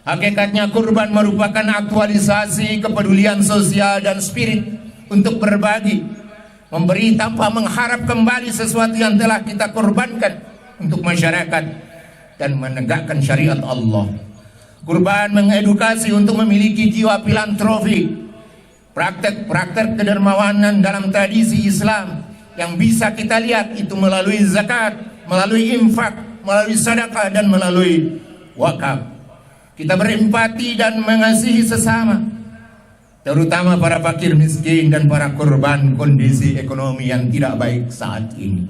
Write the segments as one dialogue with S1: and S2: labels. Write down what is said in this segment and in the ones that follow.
S1: Hakikatnya kurban merupakan aktualisasi kepedulian sosial dan spirit untuk berbagi, memberi tanpa mengharap kembali sesuatu yang telah kita korbankan untuk masyarakat dan menegakkan syariat Allah. Kurban mengedukasi untuk memiliki jiwa filantropi, praktek-praktek kedermawanan dalam tradisi Islam yang bisa kita lihat itu melalui zakat, melalui infak, melalui sedekah dan melalui wakaf. Kita berempati dan mengasihi sesama, terutama para fakir miskin dan para korban kondisi ekonomi yang tidak baik saat ini.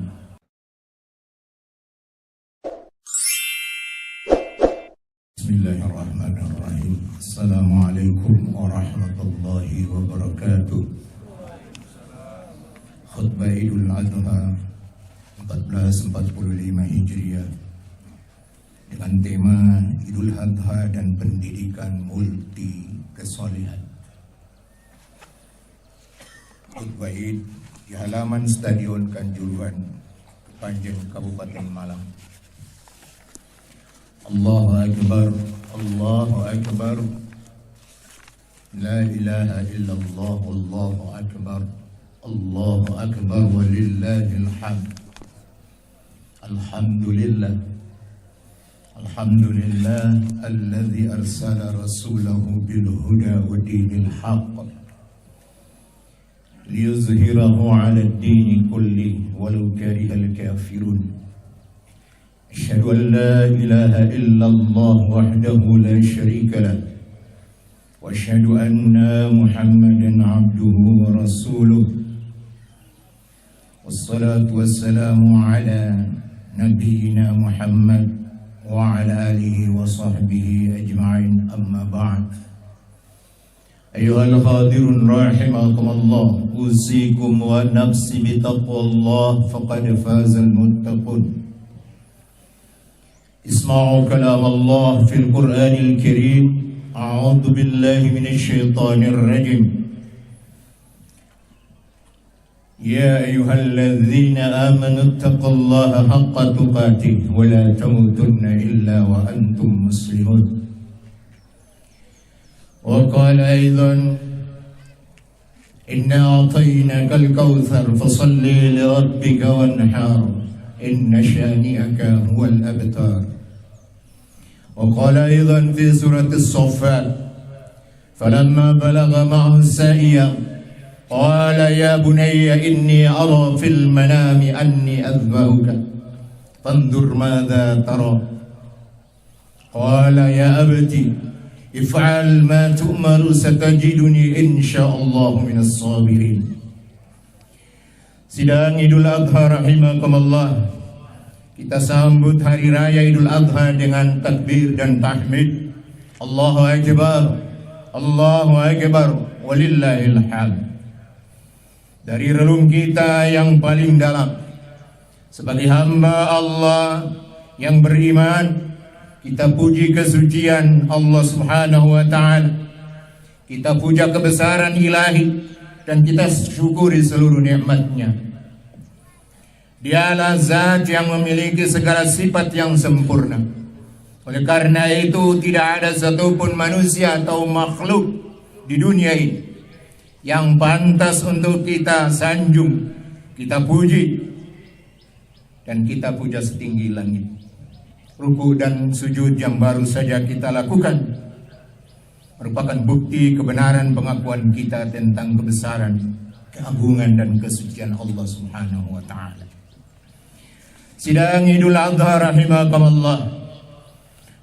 S1: Bismillahirrahmanirrahim. Assalamualaikum warahmatullahi wabarakatuh. Khutbah Idul Adha 1445 Hijriah dengan tema Idul Adha dan pendidikan multi kesolehan. Khutbah Id di halaman Stadion Kanjuruhan, Kepanjen, Kabupaten Malang. Allahu Akbar, Allahu Akbar, La ilaha illallah, Allahu Akbar, Allahu Akbar walillahil hamd. Alhamdulillah, Alhamdulillah alladzi arsala rasulahu bil huda wa dinil haqq liyuzhirahu 'ala ad-din kullihi walau karihal kafirun. Asyhadu an la ilaha illallah wahdahu la syarika lah wa asyhadu anna Muhammadan 'abduhu wa rasuluh. Wassalatu wassalamu ala nabiyyina Muhammad wa ala alihi wa sahbihi ajma'in, amma ba'd. Ayuhal hadirun rahimakumullah, usikum wa nafsi bitaqwallah faqad fazal muttaqun. Isma'u kalam Allah fil Qur'anil Karim. A'udzu billahi minasy syaithanir rajim. Ya ayyuhalladzina amanu taqullaha haqqa tuqatih wa la tamutunna illa wa antum muslimun. Wa qala aidan inna a'tainakal kautsar fasalli li rabbika wanhar inna syani'aka huwal abtar. Wa qala aidan fi surati as-saffat falamma balagha ma'ahu as-sa'iya qala ya bunayya inni ara fil manami anni adhbahuka fanzur madza tara. Qala ya abati if'al ma tu'maru satajiduni insyaallah minas sabirin. Sidang Idul Adha rahimakumullah, kita sambut hari raya Idul Adha dengan takbir dan tahmid. Allahu Akbar, Allahu Akbar, walillahil hamd. Dari relung kita yang paling dalam sebagai hamba Allah yang beriman, kita puji kesucian Allah Subhanahu wa ta'ala, kita puja kebesaran ilahi, dan kita syukuri seluruh nikmatnya. Dialah zat yang memiliki segala sifat yang sempurna. Oleh karena itu tidak ada satupun manusia atau makhluk di dunia ini yang pantas untuk kita sanjung, kita puji, dan kita puja setinggi langit. Ruku dan sujud yang baru saja kita lakukan merupakan bukti kebenaran pengakuan kita tentang kebesaran, keagungan dan kesucian Allah Subhanahu wa ta'ala. Sidang Idul Adha rahimakumullah,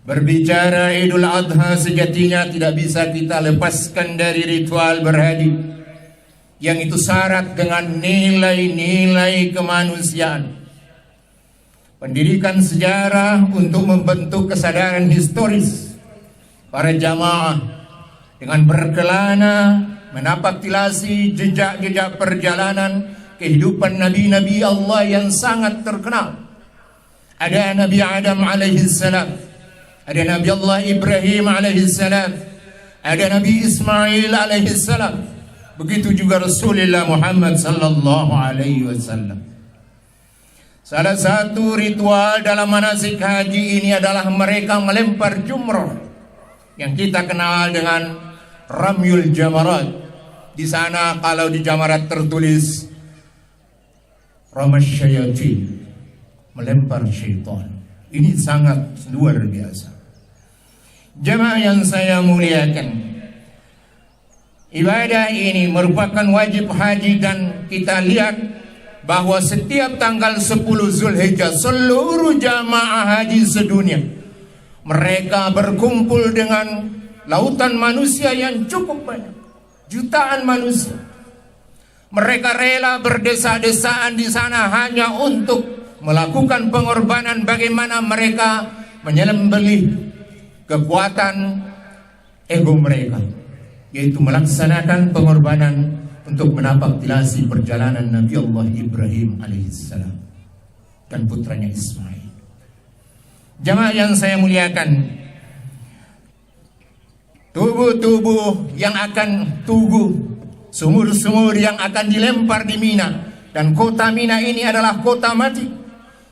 S1: berbicara Idul Adha sejatinya tidak bisa kita lepaskan dari ritual berhaji yang itu syarat dengan nilai-nilai kemanusiaan. Pendidikan sejarah untuk membentuk kesadaran historis para jamaah dengan berkelana menapak tilasi jejak-jejak perjalanan kehidupan nabi-nabi Allah yang sangat terkenal. Ada Nabi Adam alaihi salam, ada Nabi Allah Ibrahim alaihi salam, ada Nabi Ismail alaihi salam, begitu juga Rasulullah Muhammad sallallahu alaihi wasallam. Salah satu ritual dalam manasik haji ini adalah mereka melempar jumrah yang kita kenal dengan Ramyul Jamarat. Di sana kalau di Jamarat tertulis Ramasyayatin, melempar syaitan. Ini sangat luar biasa. Jemaah yang saya muliakan, ibadah ini merupakan wajib haji, dan kita lihat bahwa setiap tanggal 10 Zulhijjah seluruh jamaah haji sedunia mereka berkumpul dengan lautan manusia yang cukup banyak, jutaan manusia. Mereka rela berdesak-desaan di sana hanya untuk melakukan pengorbanan bagaimana mereka menyembelih kekuatan ego mereka, yaitu melaksanakan pengorbanan untuk menapaktilasi perjalanan Nabi Allah Ibrahim alaihissalam dan putranya Ismail. Jamaah yang saya muliakan, tubuh-tubuh yang akan tugu, sumur-sumur yang akan dilempar di Mina, dan kota Mina ini adalah kota mati,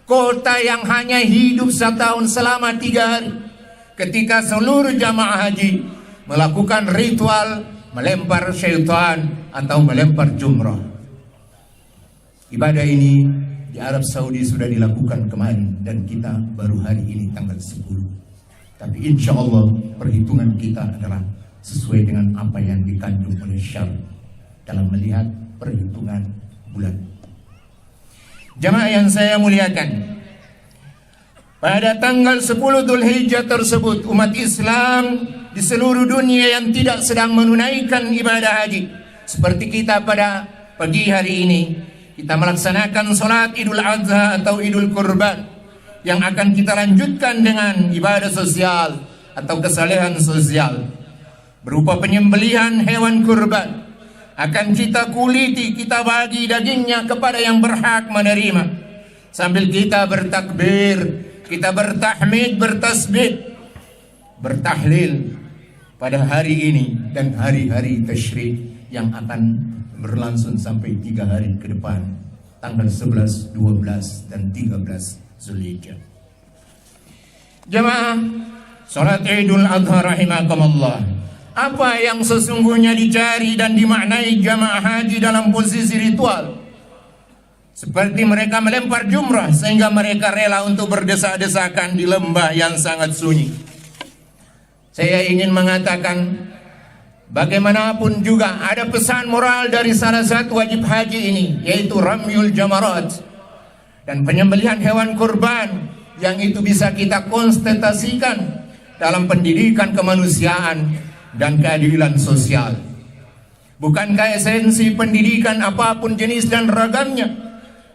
S1: kota yang hanya hidup setahun selama 3 hari. Ketika seluruh jamaah haji melakukan ritual melempar syaitan atau melempar jumrah. Ibadah ini di Arab Saudi sudah dilakukan kemarin, dan kita baru hari ini tanggal 10. Tapi insya Allah perhitungan kita adalah sesuai dengan apa yang dikandung oleh syariat dalam melihat perhitungan bulan. Jamaah yang saya muliakan, pada tanggal 10 Dzulhijjah tersebut umat Islam di seluruh dunia yang tidak sedang menunaikan ibadah haji seperti kita pada pagi hari ini, kita melaksanakan sholat Idul Adha atau Idul Kurban, yang akan kita lanjutkan dengan ibadah sosial atau kesalehan sosial berupa penyembelihan hewan kurban. Akan kita kuliti, kita bagi dagingnya kepada yang berhak menerima, sambil kita bertakbir, kita bertahmid, bertasbih, bertahlil pada hari ini dan hari-hari tasyrik yang akan berlangsung sampai 3 hari ke depan, tanggal 11, 12, dan 13 Zulhijjah. Jemaah salat Idul Adha rahimakumullah, apa yang sesungguhnya dicari dan dimaknai jamaah haji dalam posisi ritual? Seperti mereka melempar jumrah sehingga mereka rela untuk berdesak-desakan di lembah yang sangat sunyi. Saya ingin mengatakan, bagaimanapun juga ada pesan moral dari salah satu wajib haji ini, yaitu Ramyul Jamarat dan penyembelihan hewan kurban, yang itu bisa kita konstatasikan dalam pendidikan kemanusiaan dan keadilan sosial. Bukankah esensi pendidikan apapun jenis dan ragamnya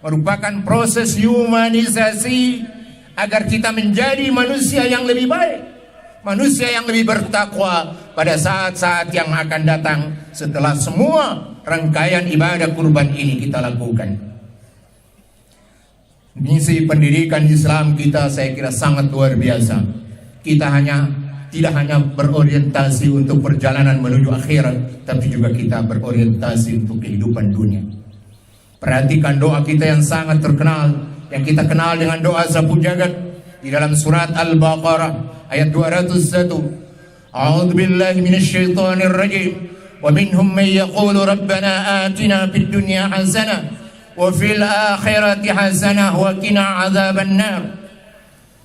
S1: merupakan proses humanisasi agar kita menjadi manusia yang lebih baik, manusia yang lebih bertakwa pada saat-saat yang akan datang setelah semua rangkaian ibadah kurban ini kita lakukan. Misi pendidikan Islam kita saya kira sangat luar biasa. Kita tidak hanya berorientasi untuk perjalanan menuju akhirat, tapi juga kita berorientasi untuk kehidupan dunia. Perhatikan doa kita yang sangat terkenal, yang kita kenal dengan doa sapu jagat di dalam surat Al-Baqarah ayat 201. A'udzu billahi minasyaitonir rajim. Wa minhum may yaqulu rabbana atina fid dunya hasanah wa fil akhirati hasanah wa qina adzabannar.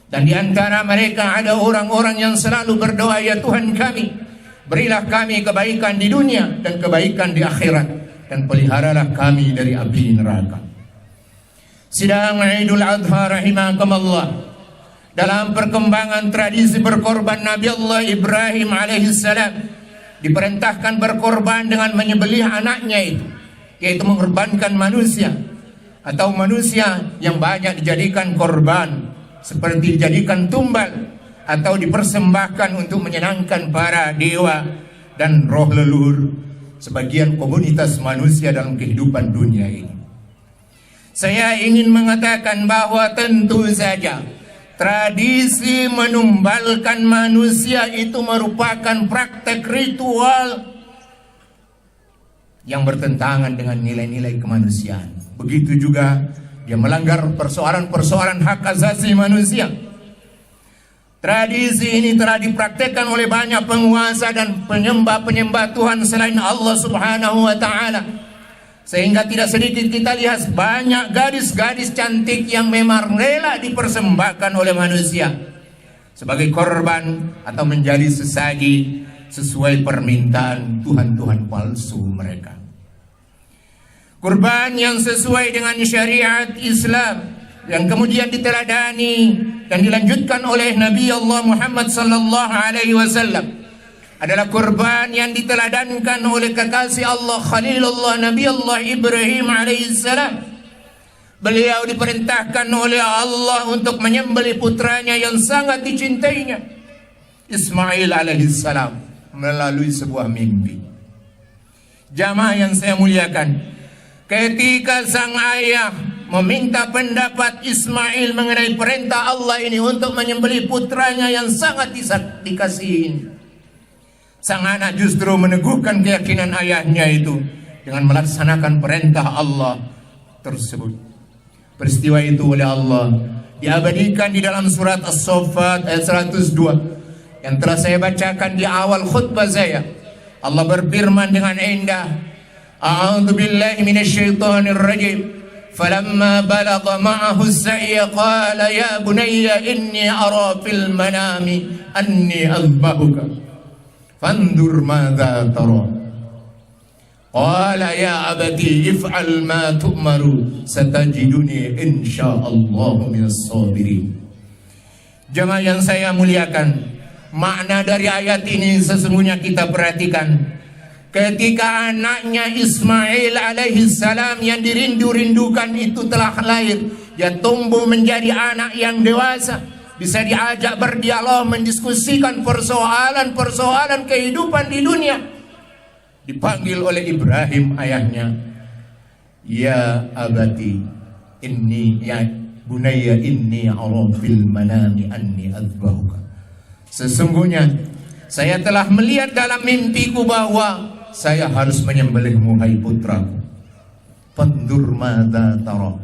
S1: Dan di antara mereka ada orang-orang yang selalu berdoa, ya Tuhan kami, berilah kami kebaikan di dunia dan kebaikan di akhirat, dan peliharalah kami dari api neraka. Sidang Idul Adha rahimakumullah, dalam perkembangan tradisi berkorban Nabi Allah Ibrahim alaihissalam diperintahkan berkorban dengan menyembelih anaknya itu, yaitu mengorbankan manusia atau manusia yang banyak dijadikan korban, seperti dijadikan tumbal atau dipersembahkan untuk menyenangkan para dewa dan roh leluhur sebagian komunitas manusia dalam kehidupan dunia ini. Saya ingin mengatakan bahwa tentu saja tradisi menumbalkan manusia itu merupakan praktek ritual yang bertentangan dengan nilai-nilai kemanusiaan. Begitu juga dia melanggar persoalan-persoalan hak asasi manusia. Tradisi ini telah dipraktekkan oleh banyak penguasa dan penyembah-penyembah Tuhan selain Allah Subhanahu wa Ta'ala, sehingga tidak sedikit kita lihat banyak gadis-gadis cantik yang memang rela dipersembahkan oleh manusia sebagai korban atau menjadi sesaji sesuai permintaan Tuhan-Tuhan palsu mereka. Kurban yang sesuai dengan syariat Islam yang kemudian diteladani dan dilanjutkan oleh Nabi Allah Muhammad sallallahu alaihi wasallam adalah kurban yang diteladankan oleh kekasih Allah Khalilullah Nabi Allah Ibrahim alaihissalam. Beliau diperintahkan oleh Allah untuk menyembelih putranya yang sangat dicintainya, Ismail alaihissalam, melalui sebuah mimpi. Jamaah yang saya muliakan, ketika sang ayah meminta pendapat Ismail mengenai perintah Allah ini untuk menyembelih putranya yang sangat dikasihi ini, sang anak justru meneguhkan keyakinan ayahnya itu dengan melaksanakan perintah Allah tersebut. Peristiwa itu oleh Allah diabadikan di dalam surat As-Saffat ayat 102 yang telah saya bacakan di awal khutbah saya. Allah berfirman dengan indah, A'udzu billahi minasyaitonir rajim. فلما بلغ معه السعي قال يا بني إني أرى في المنام أني أذبحك فانظر ماذا ترى قال يا أبتي افعل ما تؤمر ستجدني إن شاء الله من الصابرين. Jemaah yang saya muliakan, makna dari ayat ini sesungguhnya kita perhatikan. Ketika anaknya Ismail alaihissalam yang dirindu-rindukan itu telah lahir, dia tumbuh menjadi anak yang dewasa, bisa diajak berdialog, mendiskusikan persoalan-persoalan kehidupan di dunia. Dipanggil oleh Ibrahim ayahnya, ya abati inni ya bunayya inni ara fil manami anni azbahuka. Sesungguhnya saya telah melihat dalam mimpiku bahwa saya harus menyembelihmu, hai putraku. Fandur madza tara.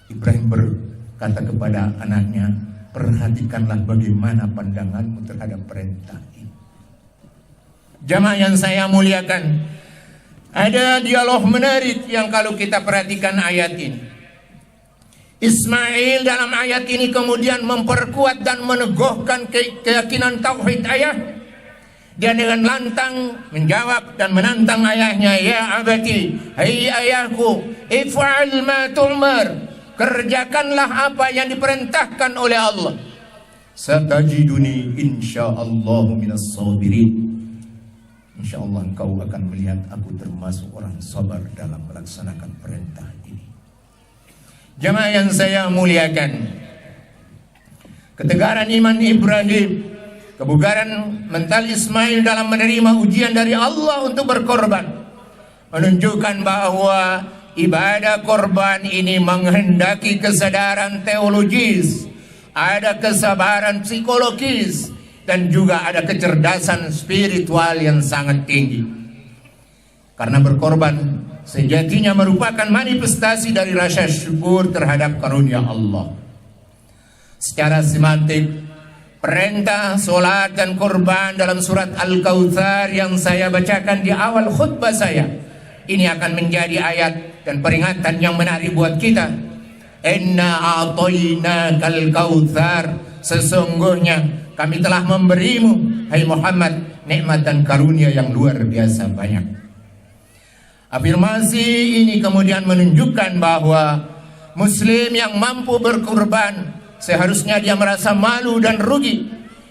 S1: Ibrahim berkata kepada anaknya, perhatikanlah bagaimana pandanganmu terhadap perintah ini. Jamaah yang saya muliakan, ada dialog menarik yang kalau kita perhatikan ayat ini. Ismail dalam ayat ini kemudian memperkuat dan meneguhkan keyakinan tauhid ayah. Dia dengan lantang menjawab dan menantang ayahnya, ya abati, hai ayahku, if'al ma tu'mar, kerjakanlah apa yang diperintahkan oleh Allah. Satajiduni insyaallah minas sabirin. Insyaallah engkau akan melihat aku termasuk orang sabar dalam melaksanakan perintah ini. Jamaah yang saya muliakan, ketegaran iman Ibrahim, kebugaran mental Ismail dalam menerima ujian dari Allah untuk berkorban, menunjukkan bahwa ibadah korban ini menghendaki kesadaran teologis, ada kesabaran psikologis, dan juga ada kecerdasan spiritual yang sangat tinggi. Karena berkorban sejatinya merupakan manifestasi dari rasa syukur terhadap karunia Allah. Secara semantik, perintah solat dan korban dalam surat Al-Kautsar yang saya bacakan di awal khutbah saya ini akan menjadi ayat dan peringatan yang menarik buat kita. Inna a'tainakal kautsar, sesungguhnya kami telah memberimu, hai Muhammad, nikmat dan karunia yang luar biasa banyak. Afirmasi ini kemudian menunjukkan bahwa muslim yang mampu berkorban seharusnya dia merasa malu dan rugi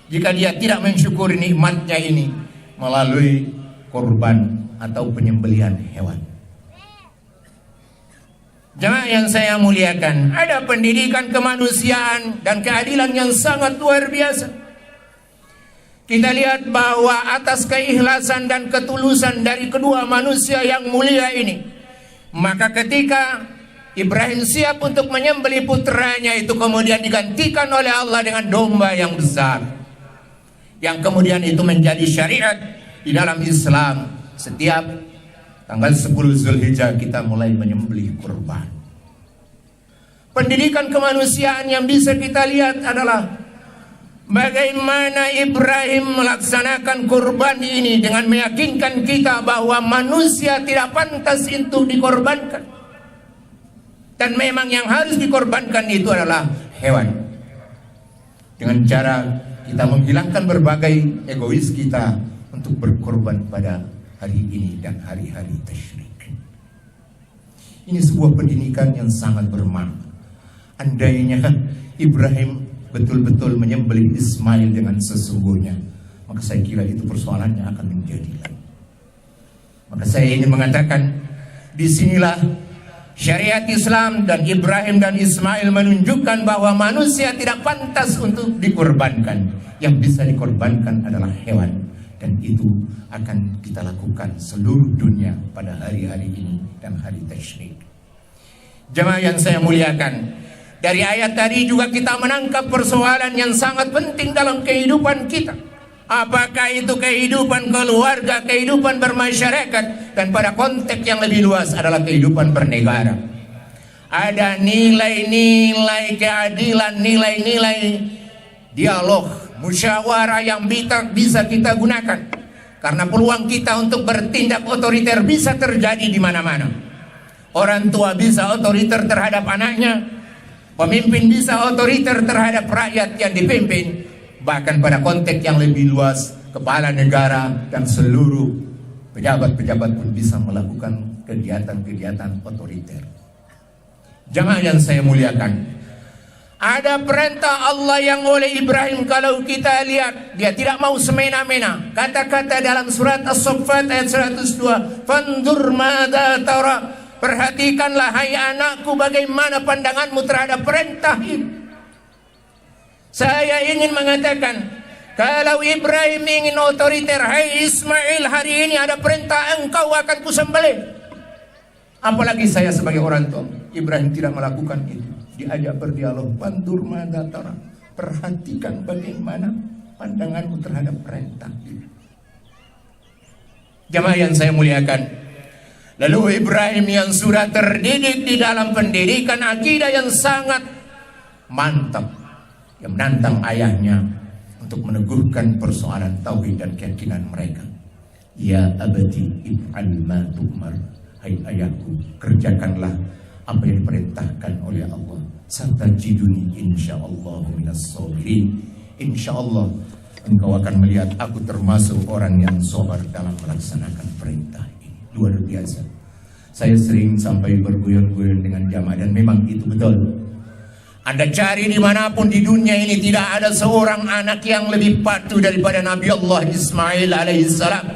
S1: jika dia tidak mensyukuri nikmatnya ini melalui korban atau penyembelihan hewan. Jemaah yang saya muliakan, ada pendidikan kemanusiaan dan keadilan yang sangat luar biasa. Kita lihat bahwa atas keikhlasan dan ketulusan dari kedua manusia yang mulia ini, maka ketika Ibrahim siap untuk menyembelih putranya itu kemudian digantikan oleh Allah dengan domba yang besar, yang kemudian itu menjadi syariat di dalam Islam. Setiap tanggal 10 Zulhijjah kita mulai menyembelih kurban. Pendidikan kemanusiaan yang bisa kita lihat adalah Bagaimana Ibrahim melaksanakan kurban ini dengan meyakinkan kita bahwa manusia tidak pantas untuk dikorbankan. Dan memang yang harus dikorbankan itu adalah hewan. Dengan cara kita menghilangkan berbagai egois kita untuk berkorban pada hari ini dan hari-hari tasyrik. Ini sebuah pendidikan yang sangat bermakna. Andainya Ibrahim betul-betul menyembelih Ismail dengan sesungguhnya, maka saya kira itu persoalannya akan menjadi lain. Maka saya ingin mengatakan, disinilah syariat Islam dan Ibrahim dan Ismail menunjukkan bahwa manusia tidak pantas untuk dikorbankan. Yang bisa dikorbankan adalah hewan, dan itu akan kita lakukan seluruh dunia pada hari-hari ini dan hari tasyrik. Jemaah yang saya muliakan, dari ayat tadi juga kita menangkap persoalan yang sangat penting dalam kehidupan kita. Apakah itu kehidupan keluarga, kehidupan bermasyarakat, dan pada konteks yang lebih luas adalah kehidupan bernegara. Ada nilai-nilai keadilan, nilai-nilai dialog, musyawarah yang bisa kita gunakan. Karena peluang kita untuk bertindak otoriter bisa terjadi di mana-mana. Orang tua bisa otoriter terhadap anaknya, pemimpin bisa otoriter terhadap rakyat yang dipimpin. Bahkan pada konteks yang lebih luas, kepala negara dan seluruh pejabat-pejabat pun bisa melakukan kegiatan-kegiatan otoriter. Jamaah yang saya muliakan, ada perintah Allah yang oleh Ibrahim, kalau kita lihat, dia tidak mau semena-mena. Kata-kata dalam surat As-Saffat ayat 102, "Fanzur madza tara." Perhatikanlah hai anakku bagaimana pandanganmu terhadap perintah ini. Saya ingin mengatakan, kalau Ibrahim ingin otoriter, hai Ismail, hari ini ada perintah, engkau akan kusembelih. Apalagi saya sebagai orang tua, Ibrahim tidak melakukan itu. Diajak berdialog, "Pandur madza tara." Perhatikan bagaimana pandanganmu terhadap perintah ini. Jamaah yang saya muliakan, lalu Ibrahim yang sudah terdidik di dalam pendidikan akidah yang sangat mantap, yang menantang ayahnya untuk meneguhkan persoalan tauhid dan keyakinan mereka. "Ya abati if'al ma tu'mar." Hai ayahku, kerjakanlah apa yang diperintahkan oleh Allah. "Satajiduni insyaallah minas sabirin." Insyaallah engkau akan melihat aku termasuk orang yang sabar dalam melaksanakan perintah ini. Luar biasa. Saya sering sampai berguyon-guyon dengan jamaah, dan memang itu betul. Anda cari dimanapun di dunia ini, tidak ada seorang anak yang lebih patuh daripada Nabi Allah Ismail alaihissalam.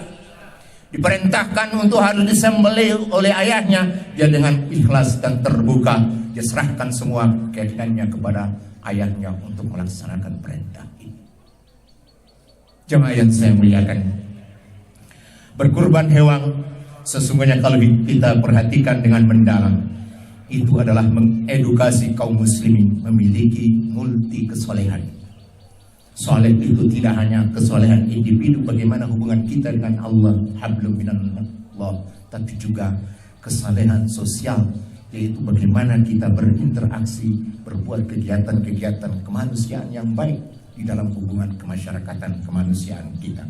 S1: Diperintahkan untuk harus disembelih oleh ayahnya, dia dengan ikhlas dan terbuka, dia serahkan semua keyakinannya kepada ayahnya untuk melaksanakan perintah ini. Jemaah yang saya muliakan, berkurban hewan sesungguhnya kalau kita perhatikan dengan mendalam, itu adalah mengedukasi kaum muslimin memiliki multi kesolehan. Soleh itu tidak hanya kesolehan individu, bagaimana hubungan kita dengan Allah, hablum minallah, tapi juga kesolehan sosial, yaitu bagaimana kita berinteraksi, berbuat kegiatan-kegiatan kemanusiaan yang baik di dalam hubungan kemasyarakatan kemanusiaan kita.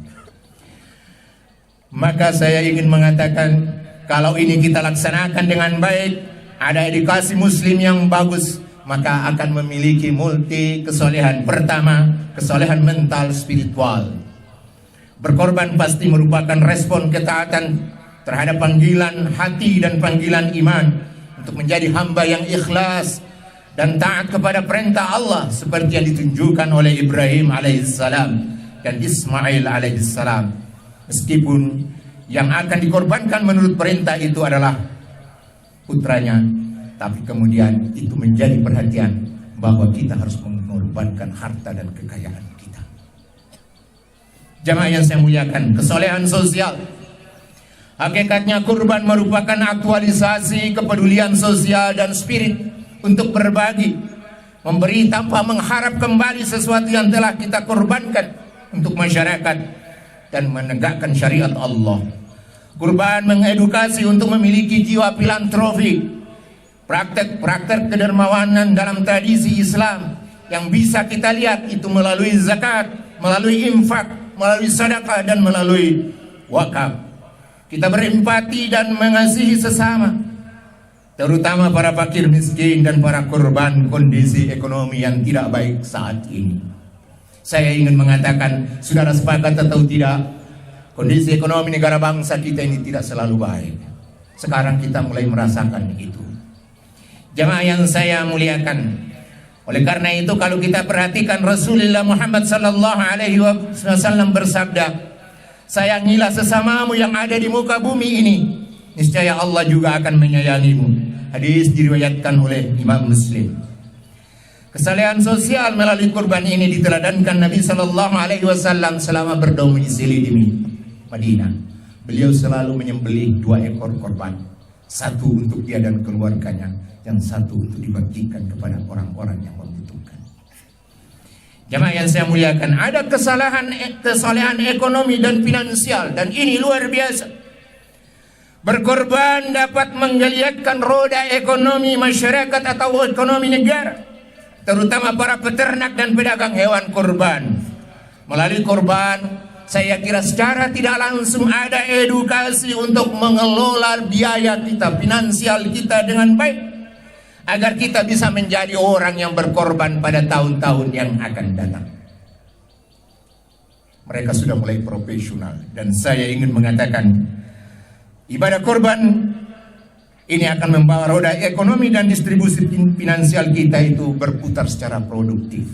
S1: Maka saya ingin mengatakan, kalau ini kita laksanakan dengan baik, ada edukasi muslim yang bagus, maka akan memiliki multi kesolehan. Pertama, kesolehan mental spiritual. Berkorban pasti merupakan respon ketaatan terhadap panggilan hati dan panggilan iman untuk menjadi hamba yang ikhlas dan taat kepada perintah Allah, seperti yang ditunjukkan oleh Ibrahim alaihissalam dan Ismail alaihissalam. Meskipun yang akan dikorbankan menurut perintah itu adalah putranya, tapi kemudian itu menjadi perhatian bahwa kita harus mengorbankan harta dan kekayaan kita. Jamaah yang saya muliakan, kesolehan sosial. Hakikatnya kurban merupakan aktualisasi kepedulian sosial dan spirit untuk berbagi, memberi tanpa mengharap kembali sesuatu yang telah kita korbankan untuk masyarakat dan menegakkan syariat Allah. Kurban mengedukasi untuk memiliki jiwa filantropi, praktek-praktek kedermawanan dalam tradisi Islam yang bisa kita lihat itu melalui zakat, melalui infak, melalui sedekah, dan melalui wakaf. Kita berempati dan mengasihi sesama, terutama para fakir miskin dan para korban kondisi ekonomi yang tidak baik saat ini. Saya ingin mengatakan, saudara sepakat atau tidak, kondisi ekonomi negara bangsa kita ini tidak selalu baik. Sekarang kita mulai merasakan itu. Jamaah yang saya muliakan, oleh karena itu kalau kita perhatikan Rasulullah Muhammad sallallahu alaihi wasallam bersabda, sayangilah sesamamu yang ada di muka bumi ini, niscaya Allah juga akan menyayangimu. Hadis diriwayatkan oleh Imam Muslim. Kesalehan sosial melalui kurban ini diteladankan Nabi sallallahu alaihi wasallam selama berdomisili di Madinah. Beliau selalu menyembelih 2 ekor korban, satu untuk dia dan keluarganya, yang satu untuk dibagikan kepada orang-orang yang membutuhkan. Jamaah yang saya muliakan, ada kesalahan ekonomi dan finansial, dan ini luar biasa. Berkorban dapat menggeliatkan roda ekonomi masyarakat atau ekonomi negara, terutama para peternak dan pedagang hewan kurban. Melalui korban, saya kira secara tidak langsung ada edukasi untuk mengelola biaya kita, finansial kita dengan baik, agar kita bisa menjadi orang yang berkorban pada tahun-tahun yang akan datang. Mereka sudah mulai profesional, dan saya ingin mengatakan, ibadah korban ini akan membawa roda ekonomi dan distribusi finansial kita itu berputar secara produktif.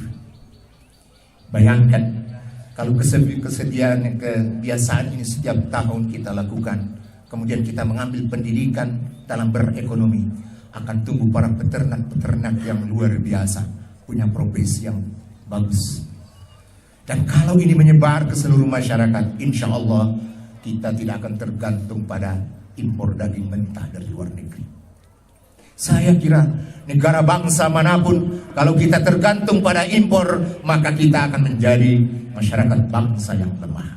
S1: Bayangkan kalau kebiasaan ini setiap tahun kita lakukan, kemudian kita mengambil pendidikan dalam berekonomi, akan tumbuh para peternak-peternak yang luar biasa, punya profesi yang bagus. Dan kalau ini menyebar ke seluruh masyarakat, insya Allah kita tidak akan tergantung pada impor daging mentah dari luar negeri. Saya kira negara bangsa manapun, kalau kita tergantung pada impor, maka kita akan menjadi masyarakat bangsa yang lemah.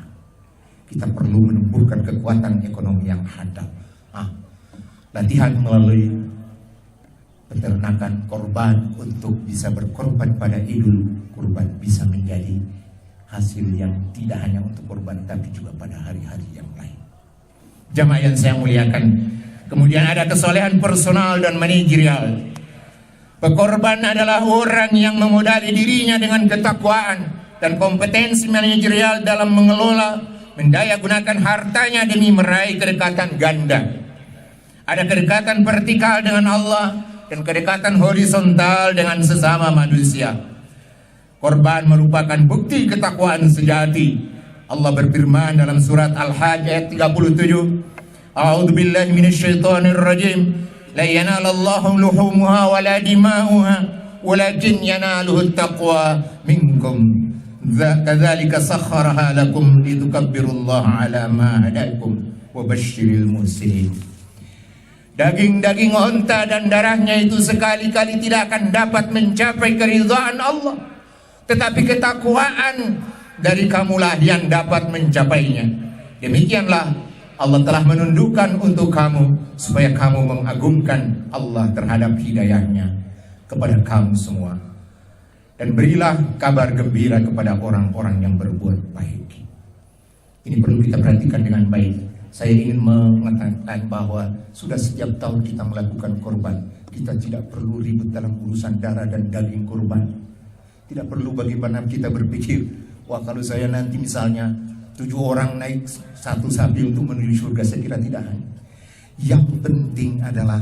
S1: Kita perlu menumbuhkan kekuatan ekonomi yang handal. Latihan melalui peternakan korban untuk bisa berkorban pada Idul Kurban bisa menjadi hasil yang tidak hanya untuk korban tapi juga pada hari-hari yang lain. Jamaah yang saya muliakan, kemudian ada kesolehan personal dan manajerial. Pekorban adalah orang yang memodali dirinya dengan ketakwaan dan kompetensi manajerial dalam mengelola, mendaya gunakan hartanya demi meraih kedekatan ganda. Ada kedekatan vertikal dengan Allah dan kedekatan horizontal dengan sesama manusia. Korban merupakan bukti ketakwaan sejati. Allah berfirman dalam surat Al-Hajj ayat 37, A'udzubillahi minasyaitonir rajim, la yanalallahu luhumuha wala dima'uha walakin yanaluhu taqwa minkum. Kadzalika sakhkharaha lakum litukabbirullaha ala ma hadakum wa basyiril muhsinin. Daging-daging onta dan darahnya itu sekali-kali tidak akan dapat mencapai keridhaan Allah, tetapi ketakwaan dari kamulah yang dapat mencapainya. Demikianlah Allah telah menundukkan untuk kamu, supaya kamu mengagungkan Allah terhadap hidayahnya kepada kamu semua. Dan berilah kabar gembira kepada orang-orang yang berbuat baik. Ini perlu kita perhatikan dengan baik. Saya ingin mengatakan bahwa sudah setiap tahun kita melakukan korban. Kita tidak perlu ribut dalam urusan darah dan daging korban. Tidak perlu bagaimana kita berpikir, wah kalau saya nanti misalnya 7 orang naik 1 sapi untuk menuju surga, saya kira tidak. Yang penting adalah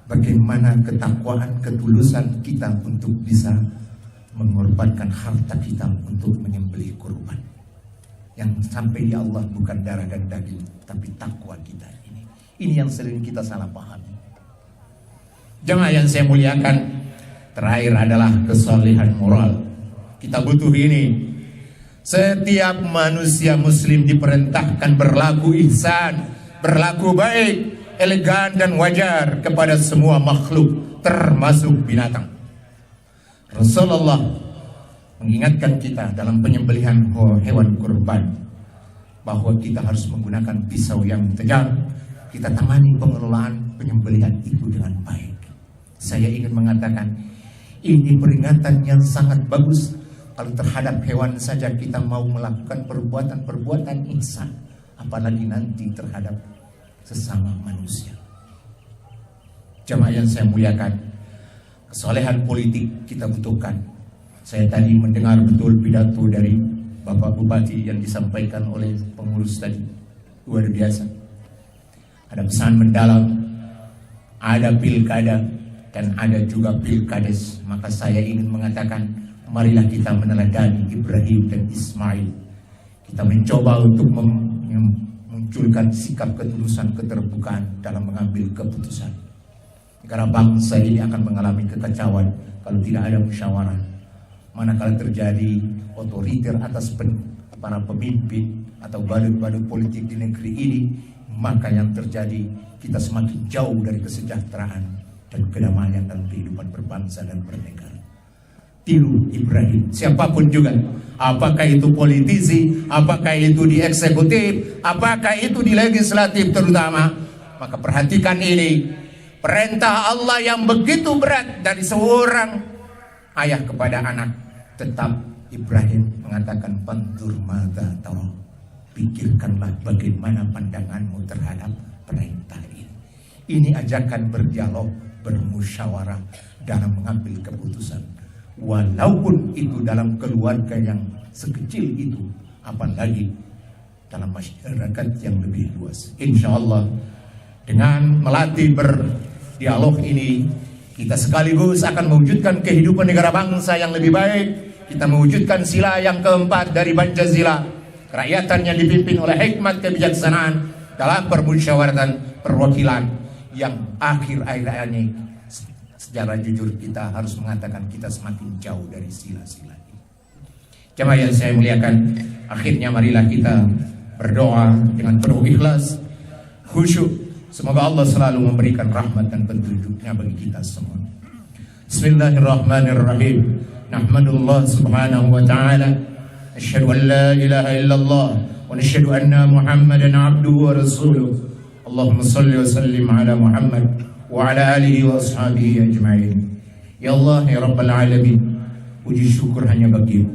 S1: bagaimana ketakwaan, ketulusan kita untuk bisa mengorbankan harta kita untuk menyembelih korban. Yang sampai di Allah bukan darah dan daging, tapi takwa kita ini. Ini yang sering kita salah pahami. Jemaah yang saya muliakan, terakhir adalah kesolehan moral. Kita butuh ini. Setiap manusia muslim diperintahkan berlaku ihsan, berlaku baik, elegan dan wajar kepada semua makhluk, termasuk binatang. Rasulullah mengingatkan kita dalam penyembelihan hewan kurban bahwa kita harus menggunakan pisau yang tajam. Kita tangani pengelolaan penyembelihan itu dengan baik. Saya ingin mengatakan, Ini peringatan yang sangat bagus. Kalau terhadap hewan saja kita mau melakukan perbuatan-perbuatan ihsan, apalagi nanti terhadap sesama manusia. Jamaah yang saya muliakan, kesolehan politik kita butuhkan. Saya tadi mendengar betul pidato dari Bapak Bupati yang disampaikan oleh pengurus tadi. Luar biasa. Ada pesan mendalam, ada pilkada, dan ada juga pilkades. Maka saya ingin mengatakan, marilah kita meneladani Ibrahim dan Ismail. Kita mencoba untuk memunculkan sikap ketulusan, keterbukaan dalam mengambil keputusan. Negara bangsa ini akan mengalami kekacauan kalau tidak ada musyawarah. Manakala terjadi otoriter atas para pemimpin atau badut-badut politik di negeri ini, maka yang terjadi kita semakin jauh dari kesejahteraan dan kedamaian dalam kehidupan berbangsa dan bernegara. Tiru Ibrahim, siapapun juga, apakah itu politisi, apakah itu di eksekutif, apakah itu di legislatif terutama, maka perhatikan ini, perintah Allah yang begitu berat dari seorang ayah kepada anak. Tetap Ibrahim mengatakan, pandur mata tara, pikirkanlah bagaimana pandanganmu terhadap perintah ini. Ini ajakan berdialog, bermusyawarah dalam mengambil keputusan. Walaupun itu dalam keluarga yang sekecil itu, apalagi dalam masyarakat yang lebih luas. Insya Allah dengan melatih berdialog ini, kita sekaligus akan mewujudkan kehidupan negara bangsa yang lebih baik. Kita mewujudkan sila yang keempat dari Pancasila, kerakyatan yang dipimpin oleh hikmat kebijaksanaan dalam permusyawaratan perwakilan, yang akhir-akhir ini secara jujur kita harus mengatakan kita semakin jauh dari sila-sila ini. Jamaah yang saya muliakan, akhirnya marilah kita berdoa dengan penuh ikhlas, khusyuk. Semoga Allah selalu memberikan rahmat dan petunjuknya bagi kita semua. Bismillahirrahmanirrahim. Nahmadullah subhanahu wa ta'ala. Asyhadu an la ilaha illallah wa nashhadu anna Muhammadan abduhu wa rasuluh. Allahumma salli wa sallim ala Muhammad wa ala alihi wa ashabihi ajma'in. Ya Allah, ya Rabbal Alamin, puji syukur hanya bagimu.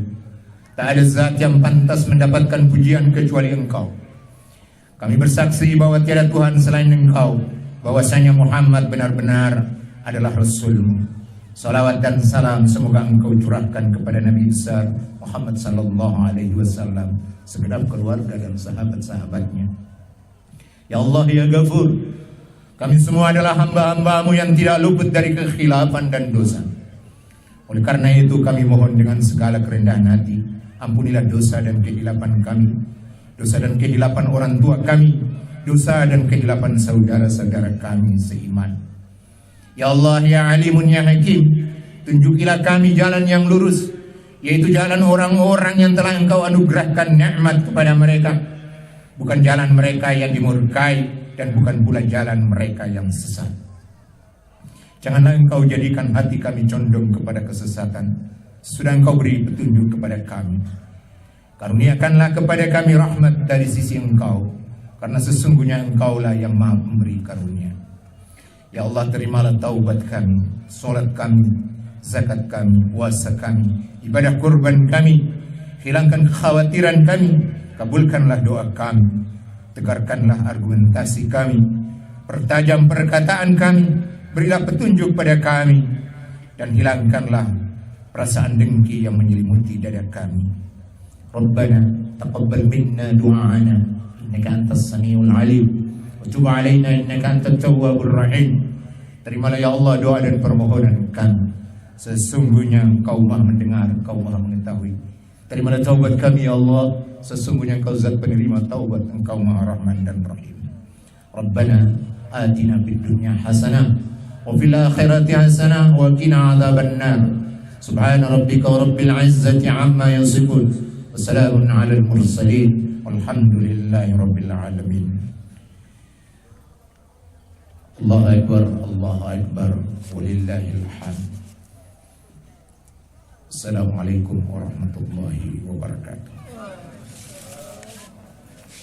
S1: Tak ada zat yang pantas mendapatkan pujian kecuali Engkau. Kami bersaksi bahwa tiada Tuhan selain Engkau, bahwasanya Muhammad benar-benar adalah Rasul-Mu. Salawat dan salam semoga Engkau curahkan kepada Nabi besar Muhammad sallallahu alaihi wasallam, segenap keluarga dan sahabat-sahabatnya. Ya Allah, ya Ghafur, kami semua adalah hamba-hamba-Mu yang tidak luput dari kekhilafan dan dosa. Oleh karena itu kami mohon dengan segala kerendahan hati, ampunilah dosa dan kehilapan kami, dosa dan kehilapan orang tua kami, dosa dan kehilapan saudara-saudara kami seiman. Ya Allah, ya Alimun, ya Hakim, tunjukilah kami jalan yang lurus, yaitu jalan orang-orang yang telah Engkau anugerahkan nikmat kepada mereka, bukan jalan mereka yang dimurkai, dan bukan pula jalan mereka yang sesat. Janganlah Engkau jadikan hati kami condong kepada kesesatan, sudah Engkau beri petunjuk kepada kami. Karuniakanlah kepada kami rahmat dari sisi Engkau, karena sesungguhnya Engkaulah yang Maha memberi karunia. Ya Allah, terimalah taubat kami, solat kami, zakat kami, puasa kami, ibadah kurban kami. Hilangkan kekhawatiran kami, kabulkanlah doa kami, tegarkanlah argumentasi kami, pertajam perkataan kami, berilah petunjuk pada kami, dan hilangkanlah perasaan dengki yang menyelimuti dada kami. Rabbana taqabbal minna du'ana innaka antas samiul alim wa tub alaina innaka antat tawwabur rahim. Terimalah ya Allah doa dan permohonan kami, sesungguhnya Engkau Maha mendengar, Engkau Maha mengetahui. Terimalah taubat kami ya Allah, sesungguhnya Engkau zat penerima taubat, Engkau Maha Rahman dan Rahim. Rabbana atina fid dunya hasanah wa fil akhirati hasanah wa qina adzabannar. Subhana rabbika rabbil izzati amma yasifun, wa salamun alal mursalin, walhamdulillahi rabbil alamin. Allahu Akbar, Allahu Akbar, walillahil hamd. Assalamualaikum warahmatullahi wabarakatuh.